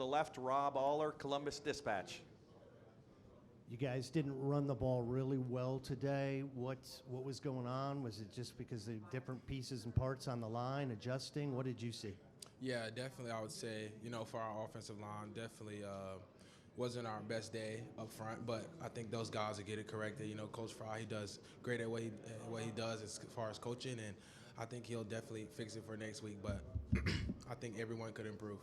left, Rob Aller, Columbus Dispatch. You guys didn't run the ball really well today. What was going on? Was it just because of different pieces and parts on the line, adjusting? What did you see? Yeah, definitely. I would say, for our offensive line, definitely wasn't our best day up front. But I think those guys will get it corrected. Coach Fry, he does great at what he does as far as coaching, and I think he'll definitely fix it for next week. But I think everyone could improve.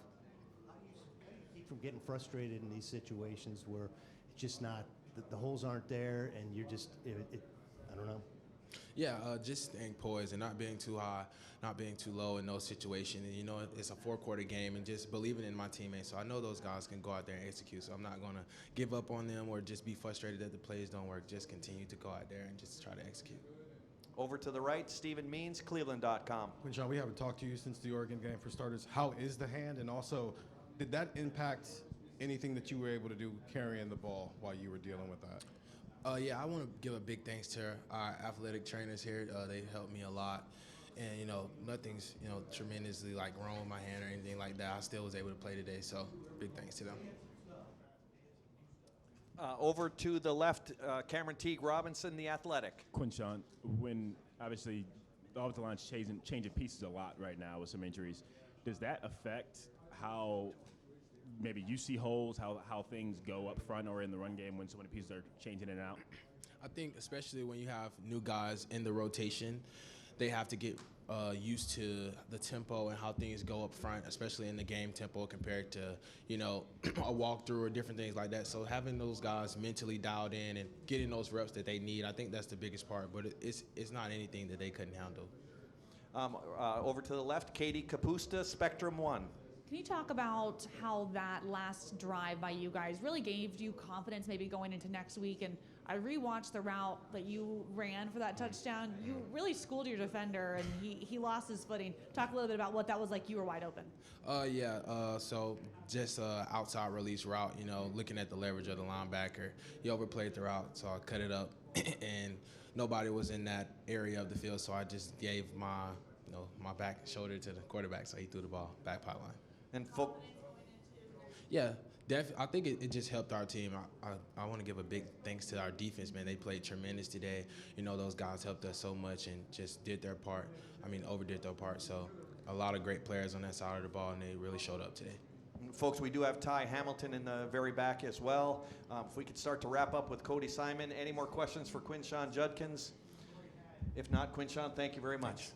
Keep from getting frustrated in these situations where it's just not the holes aren't there, and you're just I don't know. Yeah, just staying poised and not being too high, not being too low in those situations. And, it's a 4-quarter game, and just believing in my teammates. So I know those guys can go out there and execute. So I'm not going to give up on them or just be frustrated that the plays don't work. Just continue to go out there and just try to execute. Over to the right, Stephen Means, Cleveland.com. Quinshon, we haven't talked to you since the Oregon game. For starters, how is the hand? And also, did that impact anything that you were able to do carrying the ball while you were dealing with that? Yeah, I want to give a big thanks to our athletic trainers here. They helped me a lot. And, nothing's, tremendously like wrong with my hand or anything like that. I still was able to play today, so big thanks to them. Over to the left, Cameron Teague Robinson, The Athletic. Quinshon, when obviously the offensive line's changing pieces a lot right now with some injuries, does that affect how maybe you see holes, how things go up front or in the run game when so many pieces are changing in and out? I think especially when you have new guys in the rotation, they have to get used to the tempo and how things go up front, especially in the game tempo compared to, a walkthrough or different things like that. So having those guys mentally dialed in and getting those reps that they need, I think that's the biggest part. But it's not anything that they couldn't handle. Over to the left, Katie Kapusta, Spectrum One. Can you talk about how that last drive by you guys really gave you confidence maybe going into next week? And I rewatched the route that you ran for that touchdown. You really schooled your defender, and he lost his footing. Talk a little bit about what that was like. You were wide open. So just outside release route, looking at the leverage of the linebacker. He overplayed the route, so I cut it up, and nobody was in that area of the field, so I just gave my back shoulder to the quarterback, so he threw the ball back pipeline. And yeah, I think it just helped our team. I want to give a big thanks to our defense, man. They played tremendous today. Those guys helped us so much and just did their part. Overdid their part. So a lot of great players on that side of the ball, and they really showed up today. Folks, we do have Ty Hamilton in the very back as well. If we could start to wrap up with Cody Simon. Any more questions for Quinshon Judkins? If not, Quinshon, thank you very much. Thanks.